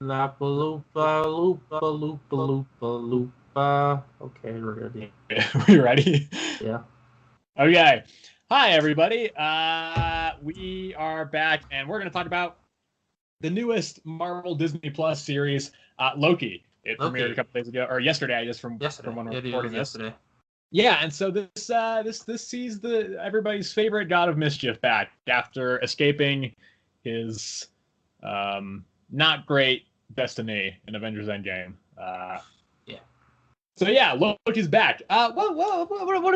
Loopa loopa loopa loopa loopa loopa. Okay, we're ready. We ready? Yeah. Okay. Hi, everybody. We are back, and we're going to talk about the newest Marvel Disney Plus series, Loki. It premiered a couple days ago, or yesterday, I guess, from when we're recording this. Yesterday. Yeah, and so this sees everybody's favorite god of mischief back after escaping his not great destiny in Avengers Endgame. So yeah, Loki's back. What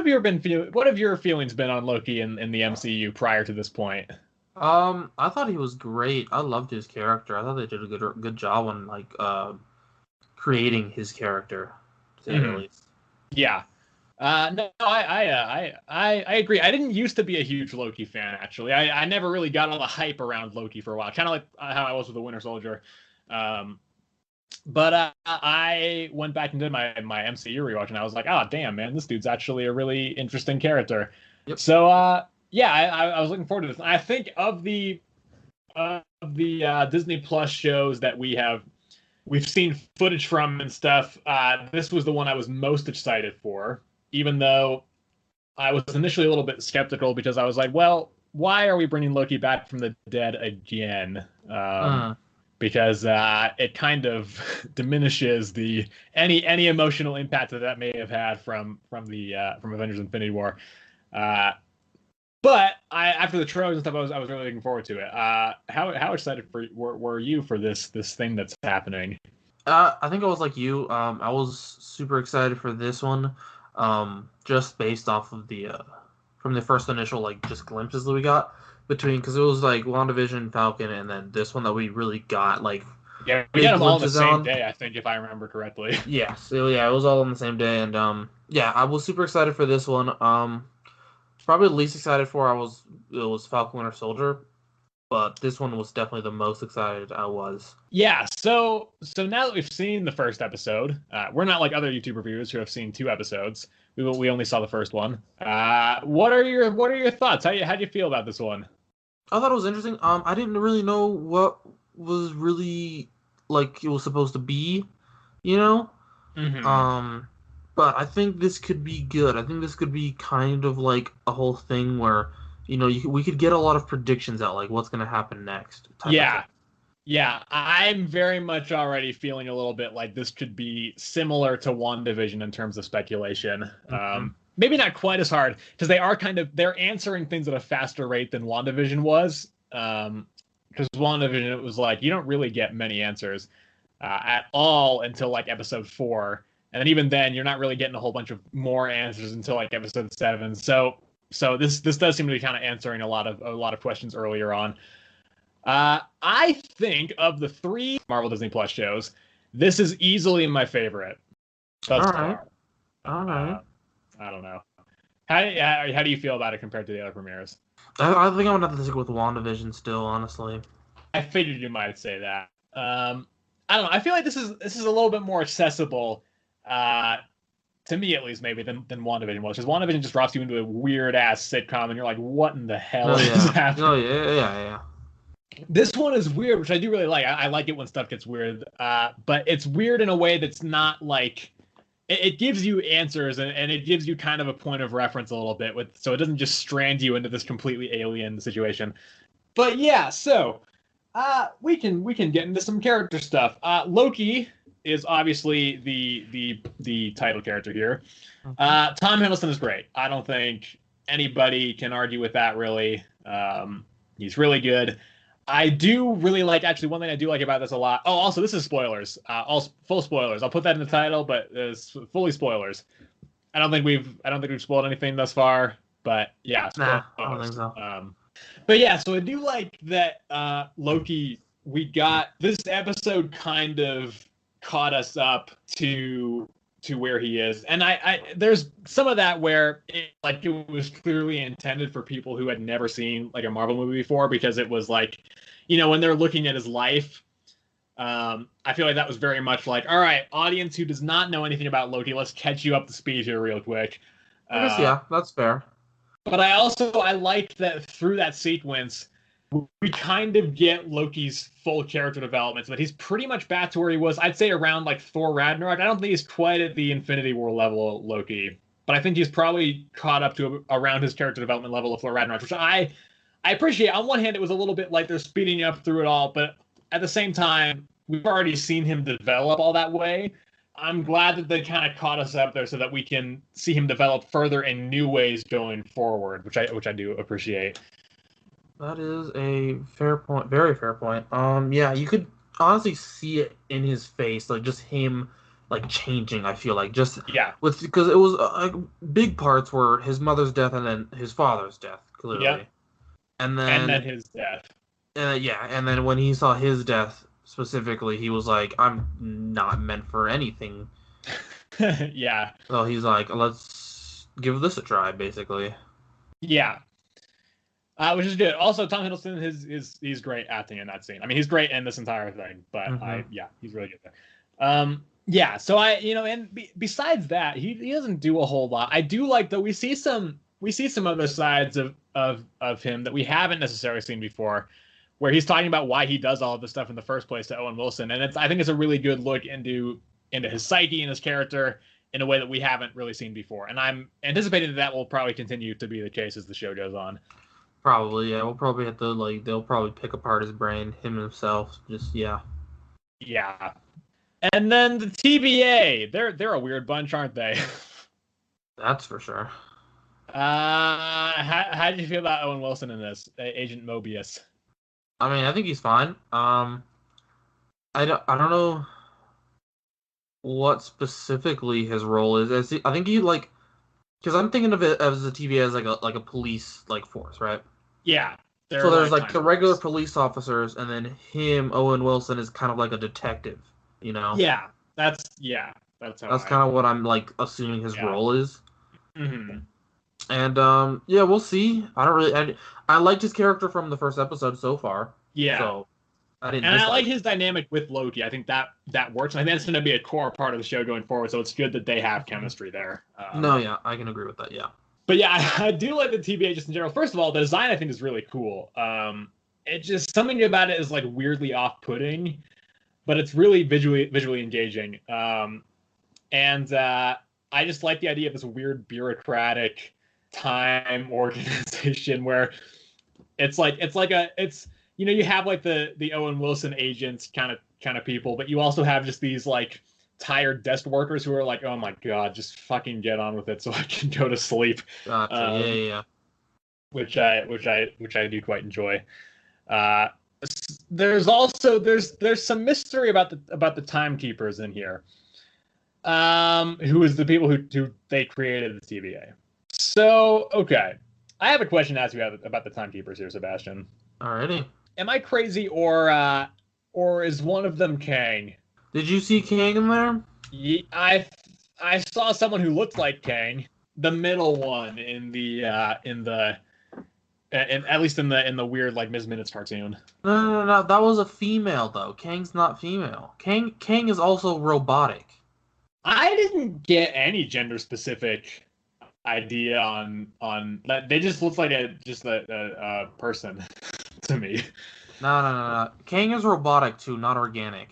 have your feelings been on Loki in the MCU prior to this point? I thought he was great. I loved his character. I thought they did a good job on creating his character, to say the least. Yeah. No, I agree. I didn't used to be a huge Loki fan, actually. I never really got all the hype around Loki for a while, kind of like how I was with the Winter Soldier. But I went back and did my MCU rewatch, and I was like, oh, damn, man, this dude's actually a really interesting character. Yep. So, I was looking forward to this. I think of the Disney Plus shows that we've seen footage from and stuff, this was the one I was most excited for, even though I was initially a little bit skeptical because I was like, well, why are we bringing Loki back from the dead again? Because it kind of diminishes any emotional impact that may have had from Avengers Infinity War. But after the trailers and stuff, I was really looking forward to it. How excited were you for this thing that's happening? I think I was like you. I was super excited for this one, just based off of from the first initial just glimpses that we got because it was like WandaVision, Falcon, and then this one that we really got we got them all on the same day, I think, if I remember correctly. Yeah, so yeah, it was all on the same day, and I was super excited for this one. Probably the least excited for it was Falcon Winter Soldier, but this one was definitely the most excited I was. Yeah, so now that we've seen the first episode, we're not like other YouTube reviewers who have seen 2 episodes. We only saw the first one. What are your thoughts? How do you feel about this one? I thought it was interesting. I didn't really know what was really it was supposed to be, you know. Mm-hmm. But I think this could be good. I think this could be kind of like a whole thing where, we could get a lot of predictions out, like what's going to happen next. Yeah, I'm very much already feeling a little bit like this could be similar to WandaVision in terms of speculation. Mm-hmm. Maybe not quite as hard, because they're answering things at a faster rate than WandaVision was. Because WandaVision, it was like, you don't really get many answers at all until like episode 4. And then even then, you're not really getting a whole bunch of more answers until like episode 7. So this does seem to be kind of answering a lot of questions earlier on. I think of the 3 Marvel Disney Plus shows, this is easily my favorite. Thus far. All right. I don't know. How do you feel about it compared to the other premieres? I think I'm gonna have to stick with WandaVision still, honestly. I figured you might say that. I don't know. I feel like this is a little bit more accessible. To me, at least, maybe than WandaVision was, because WandaVision just drops you into a weird ass sitcom, and you're like, "What in the hell is happening?" Oh yeah. This one is weird, which I do really like. I like it when stuff gets weird, but it's weird in a way that's not like it gives you answers and it gives you kind of a point of reference a little bit so it doesn't just strand you into this completely alien situation. But yeah, so we can get into some character stuff. Loki is obviously the title character here. Tom Hiddleston is great. I don't think anybody can argue with that, really. He's really good. I do really like, actually, one thing I do like about this a lot. Oh, also, this is spoilers. Full spoilers. I'll put that in the title, but it's fully spoilers. I don't think we've spoiled anything thus far, but yeah. Nah, I don't think so. But yeah, so I do like that Loki, we got this episode kind of caught us up to where he is, and I there's some of that where it was clearly intended for people who had never seen like a Marvel movie before, because it was like, when they're looking at his life, I feel like that was very much like, all right, audience who does not know anything about Loki, let's catch you up to speed here real quick. I guess, yeah, that's fair. But I like that through that sequence, we kind of get Loki's full character development, so that he's pretty much back to where he was, I'd say, around like Thor Ragnarok. I don't think he's quite at the Infinity War level of Loki, but I think he's probably caught up to around his character development level of Thor Ragnarok, which I appreciate. On one hand, it was a little bit like they're speeding up through it all, but at the same time, we've already seen him develop all that way. I'm glad that they kind of caught us up there so that we can see him develop further in new ways going forward, which I do appreciate. That is a fair point, very fair point. Yeah, you could honestly see it in his face, like just him, like changing. I feel like just because it was big parts were his mother's death and then his father's death, clearly, and then his death. And then when he saw his death specifically, he was like, "I'm not meant for anything." Yeah. So he's like, "Let's give this a try," basically. Yeah. Which is good. Also, Tom Hiddleston he's great acting in that scene. I mean, he's great in this entire thing, but he's really good there. Yeah. So besides that, he doesn't do a whole lot. I do like, though, we see some other sides of him that we haven't necessarily seen before, where he's talking about why he does all of this stuff in the first place to Owen Wilson, and I think it's a really good look into his psyche and his character in a way that we haven't really seen before. And I'm anticipating that will probably continue to be the case as the show goes on. Probably, yeah. We'll probably have to, they'll probably pick apart his brain, himself. Just, yeah. Yeah. And then the TVA, they're a weird bunch, aren't they? That's for sure. How did you feel about Owen Wilson in this, Agent Mobius? I mean, I think he's fine. I don't know what specifically his role is. I think he because I'm thinking of it as the TVA as like a police force, right? Yeah. So there's the regular police officers, and then Owen Wilson, is kind of like a detective, you know? Yeah. That's kind of what I'm assuming his role is. Mm-hmm. And we'll see. I liked his character from the first episode so far. Yeah. So I like his dynamic with Loki. I think that works. And I think that's going to be a core part of the show going forward. So it's good that they have chemistry there. I can agree with that. Yeah. But yeah, I do like the TVA just in general. First of all, the design I think is really cool. It just, something about it is weirdly off-putting, but it's really visually engaging. And I just like the idea of this weird bureaucratic time organization where it's you have the Owen Wilson agents kind of people, but you also have just these tired desk workers who are oh my god, just fucking get on with it so I can go to sleep. Gotcha. Yeah. Which I do quite enjoy. There's also there's some mystery about the Timekeepers in here. Who is the people who they created the TVA. So, okay. I have a question to ask you about the Timekeepers here, Sebastian. Alrighty. Am I crazy, or is one of them Kang? Did you see Kang in there? Yeah, I saw someone who looked like Kang, the middle one in at least in the weird Ms. Minutes cartoon. No. That was a female though. Kang's not female. Kang is also robotic. I didn't get any gender specific idea on that. They just look like a person to me. No. Kang is robotic too, not organic.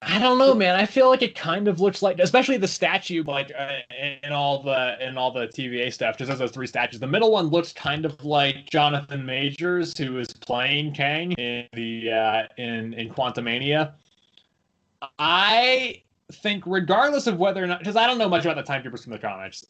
I don't know, man. I feel like it kind of looks like, especially the statue, in all the TVA stuff. Just as those three statues, the middle one looks kind of like Jonathan Majors, who is playing Kang in in Quantumania. I think, regardless of whether or not, because I don't know much about the Timekeepers from the comics,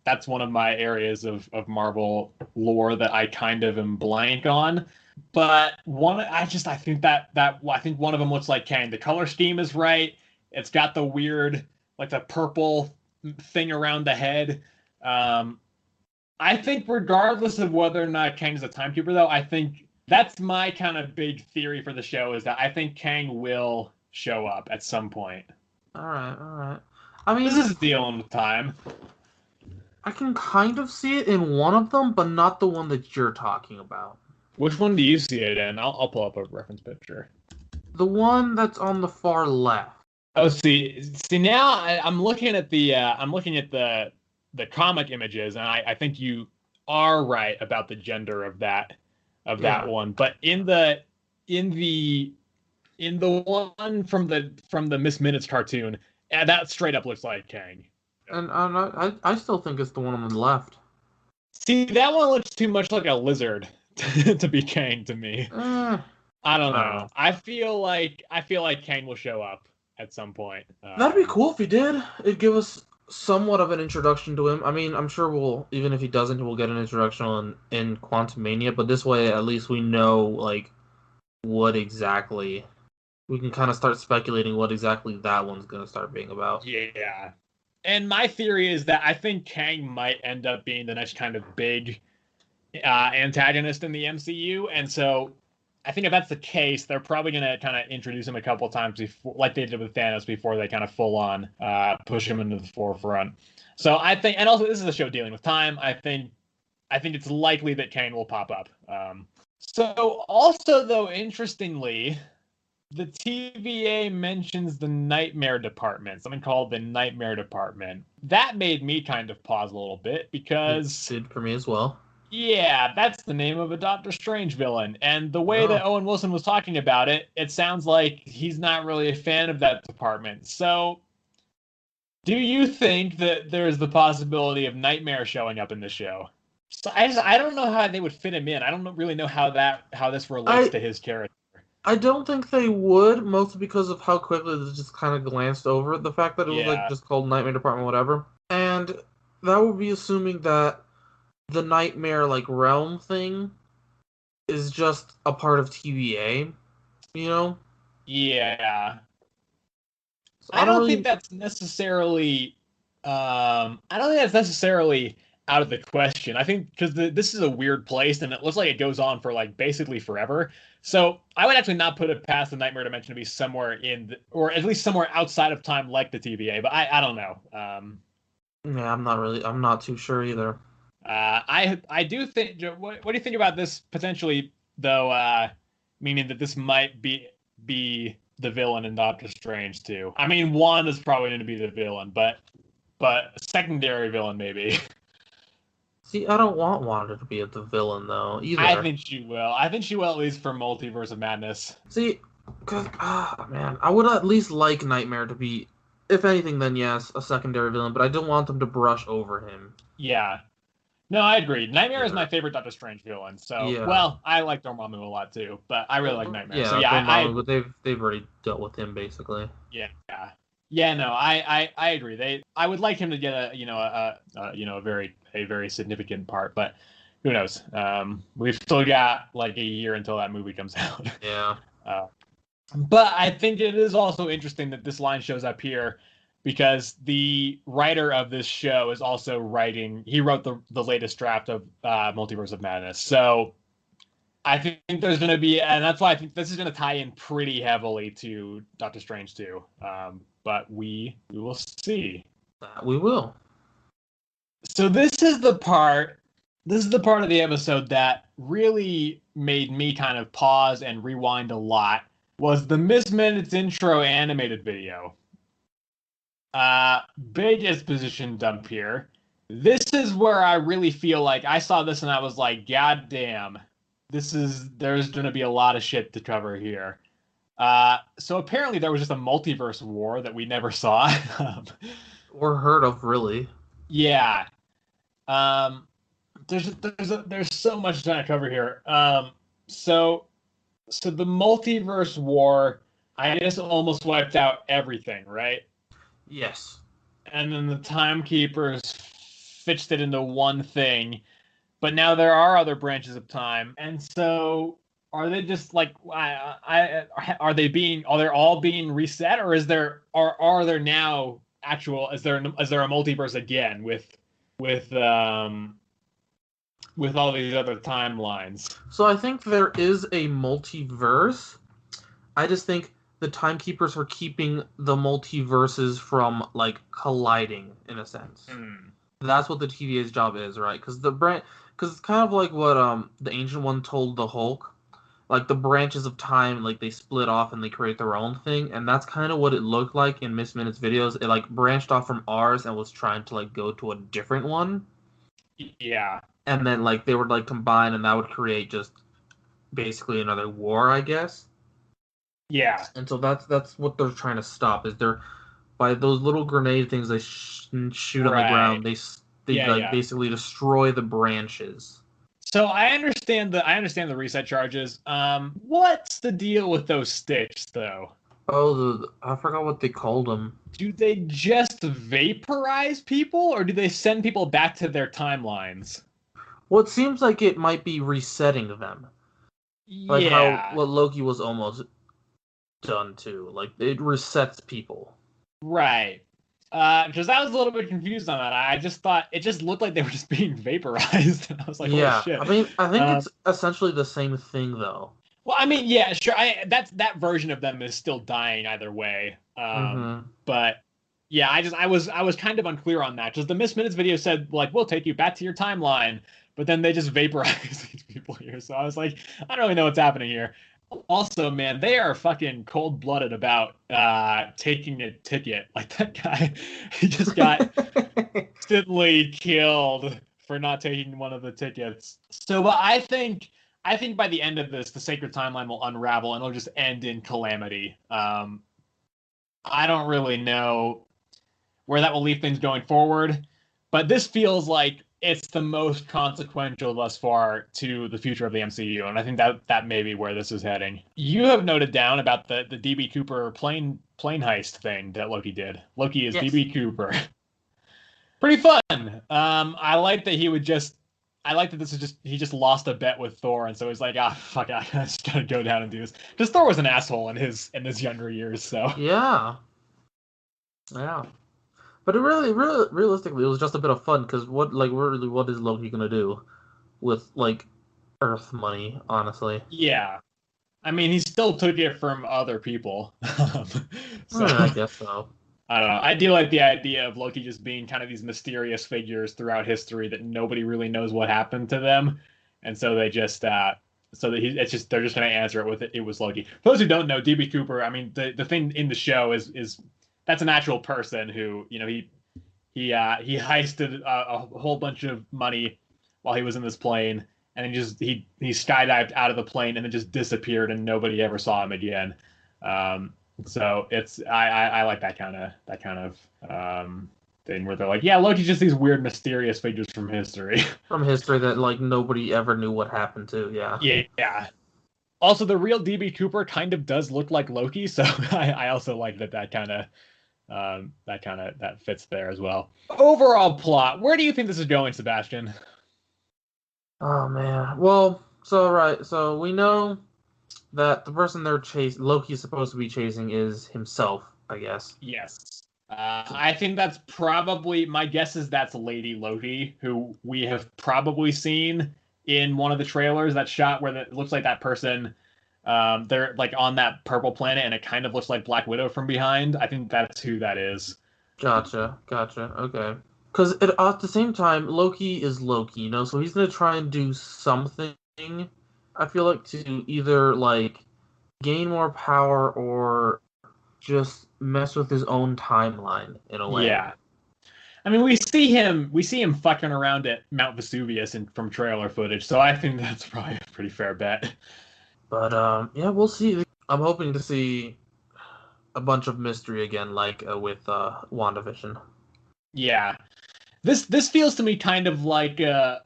that's one of my areas of Marvel lore that I kind of am blank on. But I think one of them looks like Kang. The color scheme is right. It's got the weird, the purple thing around the head. I think regardless of whether or not Kang's a Timekeeper, though, I think that's my kind of big theory for the show, is that I think Kang will show up at some point. All right. I mean, this is dealing with time. I can kind of see it in one of them, but not the one that you're talking about. Which one do you see it in? I'll pull up a reference picture. The one that's on the far left. Oh, see now I'm looking at the comic images, and I think you are right about the gender of that of that Yeah. one. But in the one from the Miss Minutes cartoon, that straight up looks like Kang. And I still think it's the one on the left. See, that one looks too much like a lizard to be Kang to me. Eh, I don't I don't know. know. I feel like Kang will show up at some point. That'd be cool if he did. It'd give us somewhat of an introduction to him. I mean, I'm sure we'll, even if he doesn't, we'll get an introduction in Quantumania, but this way at least we know, like, what exactly. We can kind of start speculating what exactly that one's going to start being about. Yeah. And my theory is that I think Kang might end up being the next kind of big antagonist in the MCU, and so I think if that's the case, they're probably going to kind of introduce him a couple of times before, like they did with Thanos, before they kind of full on push him into the forefront. So I think, and also this is a show dealing with time. I think it's likely that Kang will pop up. So also though, interestingly, the TVA mentions the Nightmare Department, something called the Nightmare Department. That made me kind of pause a little bit because It did for me as well. yeah, that's the name of a Doctor Strange villain. And the way that Oh. Owen Wilson was talking about it, it sounds like he's not really a fan of that department. So, do you think that there's the possibility of Nightmare showing up in the show? So I don't know how they would fit him in. I don't really know how this relates to his character. I don't think they would, mostly because of how quickly they just kind of glanced over the fact that it was like just called Nightmare Department, whatever. And that would be assuming that the Nightmare like realm thing is just a part of TVA, you know? Yeah. So I don't think that's necessarily out of the question. I think because this is a weird place and it looks like it goes on for like basically forever. So I would actually not put it past the Nightmare Dimension to be somewhere or at least somewhere outside of time like the TVA. But I don't know. Yeah, I'm not too sure either. I do think. What do you think about this potentially though? Meaning that this might be the villain in Doctor Strange too. I mean, Wanda is probably going to be the villain, but secondary villain maybe. See, I don't want Wanda to be the villain though either. I think she will. I think she will, at least for Multiverse of Madness. See, because man, I would at least like Nightmare to be, if anything, then yes, a secondary villain. But I don't want them to brush over him. Yeah. No, I agree. Nightmare is my favorite Doctor Strange villain. So, well, I like Dormammu a lot too, but I really like Nightmare. Yeah, so yeah, but they've already dealt with him basically. Yeah. Yeah, no, I agree. I would like him to get a very significant part, but who knows? We've still got like a year until that movie comes out. Yeah. But I think it is also interesting that this line shows up here because the writer of this show is also writing. He wrote the latest draft of Multiverse of Madness. So I think there's going to be, and that's why I think this is going to tie in pretty heavily to Doctor Strange too. But we will see. We will. So this is the part of the episode that really made me kind of pause and rewind a lot. Was the Miss Minutes intro animated video. Big exposition dump here. This is where I really feel like I saw this and I was like, God damn, there's going to be a lot of shit to cover here. So apparently there was just a multiverse war that we never saw. Or heard of, really. Yeah. There's so much to cover here. So the multiverse war, I guess, almost wiped out everything, right? Yes. And then the Timekeepers fixed it into one thing, but now there are other branches of time, and so are they just like are they all being reset, or is there are there now actual is there a multiverse again with all these other timelines? So I think there is a multiverse. I just think the Timekeepers are keeping the multiverses from like colliding in a sense. That's what the TVA's job is, right? Because it's kind of like what the Ancient One told the Hulk. Like the branches of time, like they split off and they create their own thing, and that's kind of what it looked like in Miss Minutes videos. It like branched off from ours and was trying to like go to a different one. Yeah. And then like they would like combine, and that would create just basically another war, I guess. Yeah. And so that's what they're trying to stop. Is they're by those little grenade things they shoot on the Right. ground. They Yeah, like yeah. basically destroy the branches. So I understand the reset charges. What's the deal with those sticks though? Oh, I forgot what they called them. Do they just vaporize people, or do they send people back to their timelines? Well, it seems like it might be resetting them, like how Yeah, what Loki was almost done to. Like it resets people. right. Because I was a little bit confused on that. I just thought it just looked like they were just being vaporized, and I was like, "Holy Yeah, shit!" I mean, I think Um, it's essentially the same thing though. well, I mean, yeah, sure. That version of them is still dying either way. Mm-hmm. But yeah, I was kind of unclear on that because the Miss Minutes video said like we'll take you back to your timeline, but then they just vaporize these people here. So I was like, I don't really know what's happening here. Also, man, they are fucking cold blooded about taking a ticket. Like that guy, he just got instantly killed for not taking one of the tickets. So, but I think by the end of this, the sacred timeline will unravel and it'll just end in calamity. I don't really know where that will leave things going forward, but this feels like it's the most consequential thus far to the future of the MCU, and I think that may be where this is heading. You have noted down about the DB Cooper plane heist thing that Loki did. Loki is Yes. DB Cooper. Pretty fun. I like that he would just. I like that this is just he just lost a bet with Thor, and so he's like, fuck, I just gotta go down and do this. Because Thor was an asshole in his younger years, so Yeah. Yeah. But it really, realistically, it was just a bit of fun because what is Loki gonna do with like Earth money? Honestly, yeah. I mean, he still took it from other people, so I guess so. I don't know. I do like the idea of Loki just being kind of these mysterious figures throughout history that nobody really knows what happened to them, and so they just so that it's just they're just gonna answer it with it. It was Loki. For those who don't know, DB Cooper. I mean, the thing in the show is that's an actual person who he heisted a whole bunch of money while he was in this plane, and he skydived out of the plane and then just disappeared, and nobody ever saw him again. So it's I like that kind of thing where they're like, yeah, Loki's just these weird mysterious figures from history. From history that like nobody ever knew what happened to. Yeah. Yeah. Also, the real DB Cooper kind of does look like Loki, so I also like that fits there as well. Overall plot, where do you think this is going, Sebastian? Oh man. Well, so we know that the person Loki's supposed to be chasing is himself, I guess. Yes. I think that's probably my guess is that's Lady Loki, who we have probably seen in one of the trailers. That shot where it looks like that person, they're like on that purple planet, and it kind of looks like Black Widow from behind. I think that's who that is. Gotcha. Okay. Because at the same time, Loki is Loki, so he's gonna try and do something. I feel like to either like gain more power or just mess with his own timeline in a way. Yeah. I mean, we see him fucking around at Mount Vesuvius from trailer footage, so I think that's probably a pretty fair bet. But yeah, we'll see. I'm hoping to see a bunch of mystery again, like with WandaVision. Yeah. This feels to me kind of like a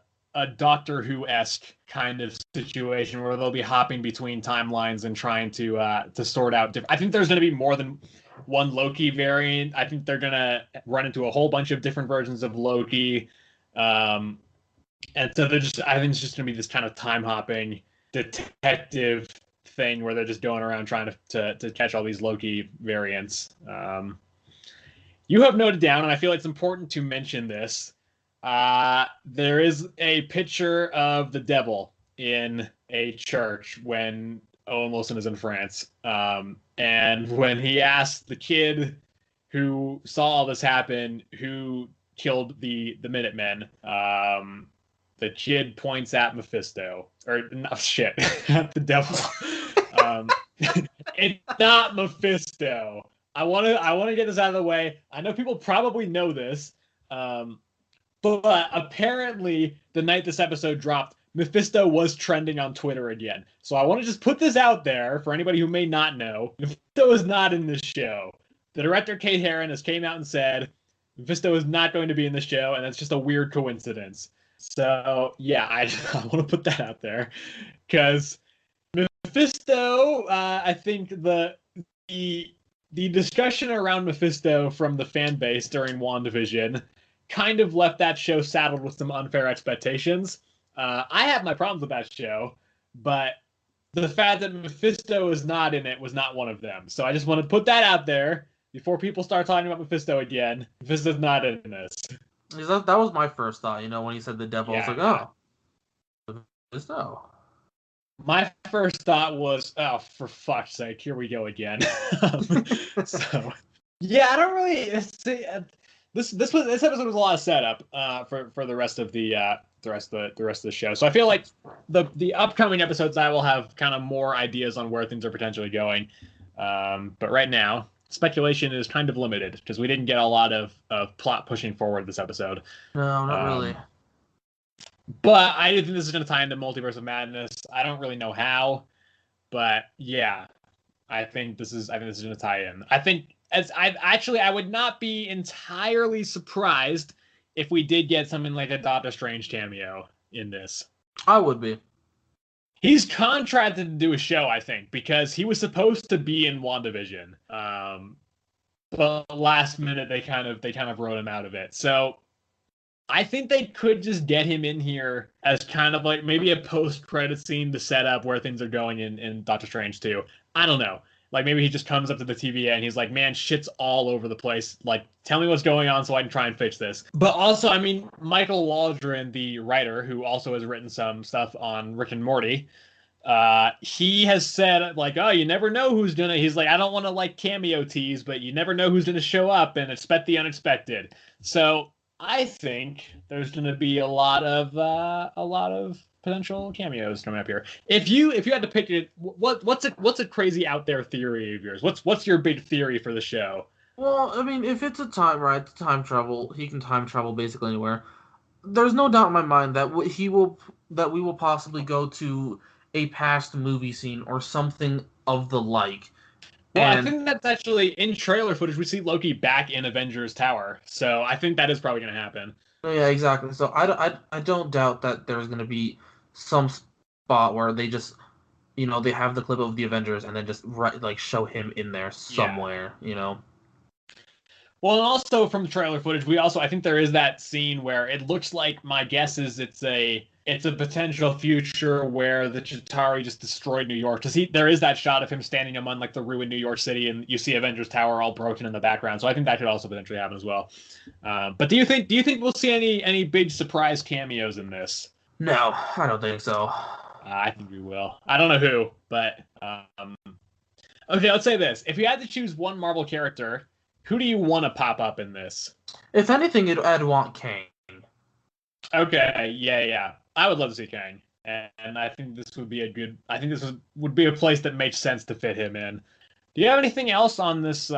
Doctor Who-esque kind of situation where they'll be hopping between timelines and trying to sort out different. I think there's going to be more than one Loki variant. I think they're going to run into a whole bunch of different versions of Loki. And so I think it's just going to be this kind of time hopping detective thing where they're just going around trying to catch all these Loki variants. You have noted down, and I feel it's important to mention this. There is a picture of the devil in a church when Owen Wilson is in France. And when he asked the kid who saw all this happen, who killed the Minutemen, the kid points at Mephisto. Or, no, shit, at the devil. It's not Mephisto. I want to get this out of the way. I know people probably know this, but apparently the night this episode dropped, Mephisto was trending on Twitter again. So I want to just put this out there for anybody who may not know. Mephisto is not in this show. The director, Kate Herron, has came out and said Mephisto is not going to be in the show, and that's just a weird coincidence. So, yeah, I want to put that out there. Because Mephisto, I think the discussion around Mephisto from the fan base during WandaVision kind of left that show saddled with some unfair expectations. I have my problems with that show, but the fact that Mephisto is not in it was not one of them. So I just want to put that out there before people start talking about Mephisto again. Mephisto's not in this. That was my first thought, when he said the devil, I was like, oh, Mephisto. My first thought was, oh, for fuck's sake, here we go again. So, yeah, I don't really see. This episode was a lot of setup for the rest of the rest of the show. So I feel like the upcoming episodes I will have kind of more ideas on where things are potentially going. But right now, speculation is kind of limited because we didn't get a lot of plot pushing forward this episode. No, not really. But I do think this is going to tie into Multiverse of Madness. I don't really know how, but yeah, I think this is going to tie in. I would not be entirely surprised if we did get something like a Doctor Strange cameo in this. I would be. He's contracted to do a show, I think, because he was supposed to be in WandaVision. But last minute they kind of wrote him out of it. So I think they could just get him in here as kind of like maybe a post-credit scene to set up where things are going in Doctor Strange 2. I don't know. Like, maybe he just comes up to the TVA and he's like, man, shit's all over the place. Like, tell me what's going on so I can try and fix this. But also, I mean, Michael Waldron, the writer, who also has written some stuff on Rick and Morty, he has said, like, oh, you never know who's gonna... He's like, I don't want to, like, cameo tease, but you never know who's gonna show up and expect the unexpected. So I think there's going to be a lot of potential cameos coming up here. If you had to pick it, what's a crazy out there theory of yours? What's your big theory for the show? Well, I mean, if it's time travel, he can time travel basically anywhere. There's no doubt in my mind that we will possibly go to a past movie scene or something of the like. Well, I think that's actually in trailer footage. We see Loki back in Avengers Tower, so I think that is probably going to happen. Yeah, exactly. So I don't doubt that there's going to be some spot where they just, they have the clip of the Avengers and then just show him in there somewhere, Well, and also from the trailer footage, I think there is that scene where it looks like, my guess is it's a potential future where the Chitauri just destroyed New York. There is that shot of him standing among like the ruined New York City, and you see Avengers Tower all broken in the background. So I think that could also potentially happen as well. But do you think we'll see any big surprise cameos in this? No, I don't think so. I think we will. I don't know who, but okay. Let's say this: if you had to choose one Marvel character, who do you want to pop up in this? If anything, I'd want Kang. Okay, yeah. I would love to see Kang, and I think this would be would be a place that makes sense to fit him in. Do you have anything else on this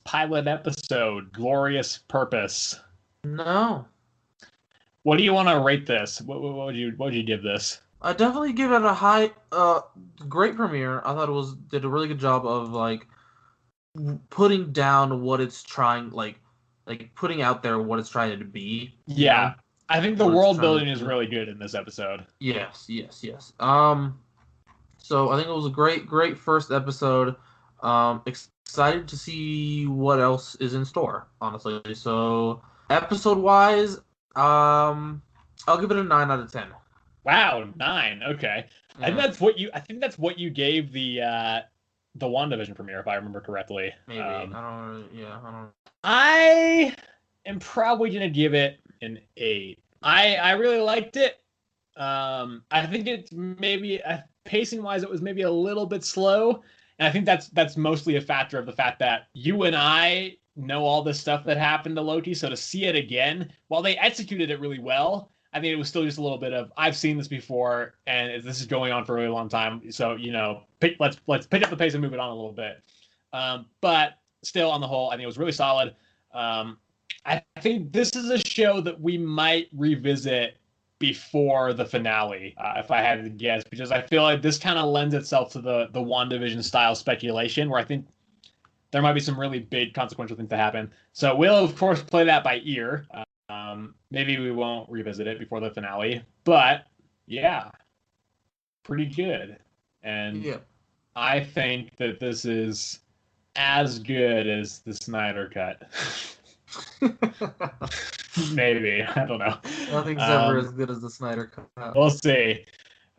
pilot episode, Glorious Purpose? No. What do you want to rate this? What would you give this? I definitely give it a high. Great premiere. I thought did a really good job of like putting down what it's trying, like putting out there what it's trying to be. Yeah. I think the world building is really good in this episode. Yes. So I think it was a great first episode. Excited to see what else is in store, honestly. So episode wise, I'll give it a 9 out of 10. Wow, 9. Okay. Yeah. I think that's what you gave the WandaVision premiere, if I remember correctly. Maybe. I don't. I am probably gonna give it an 8. I really liked it. I think it's maybe pacing wise, it was maybe a little bit slow, and I think that's mostly a factor of the fact that you and I know all this stuff that happened to Loki. So to see it again, while they executed it really well, I think it was still just a little bit of I've seen this before, and this is going on for a really long time. So let's pick up the pace and move it on a little bit. But still, on the whole, I think it was really solid. I think this is a show that we might revisit before the finale, if I had to guess, because I feel like this kind of lends itself to the WandaVision style speculation, where I think there might be some really big consequential things to happen. So we'll of course play that by ear. Maybe we won't revisit it before the finale, but yeah, pretty good. And Yeah. I think that this is as good as the Snyder Cut. Maybe, I don't know. Nothing's ever as good as the Snyder Cut. We'll see.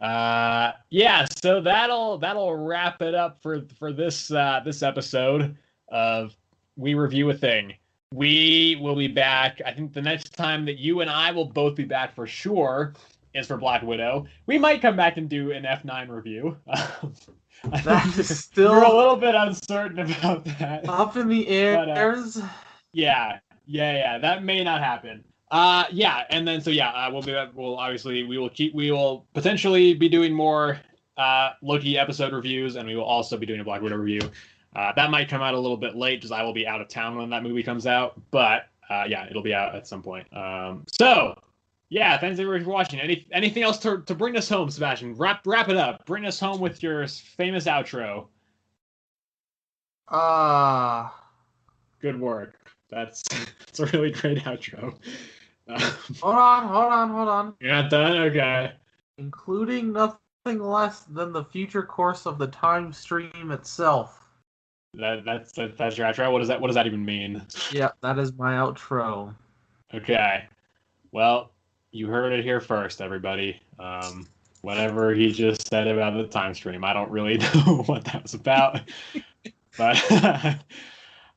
Yeah, so that'll wrap it up for this this episode of We Review a Thing. We will be back. I think the next time that you and I will both be back for sure is for Black Widow. We might come back and do an F9 review. That is still we're a little bit uncertain about that. Up in the air. Yeah, that may not happen. Yeah, and then we will potentially be doing more Loki episode reviews, and we will also be doing a Black Widow review. That might come out a little bit late because I will be out of town when that movie comes out, but yeah, it'll be out at some point. So yeah, thanks everybody for watching. Anything else to bring us home, Sebastian? Wrap it up. Bring us home with your famous outro. Good work. That's a really great outro. Hold on. You're not done? Okay. Including nothing less than the future course of the time stream itself. That's your outro. What does that even mean? Yeah, that is my outro. Okay. Well, you heard it here first, everybody. Whatever he just said about the time stream, I don't really know what that was about. But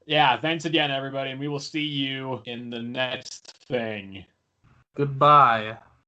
yeah, thanks again, everybody, and we will see you in the next thing. Goodbye.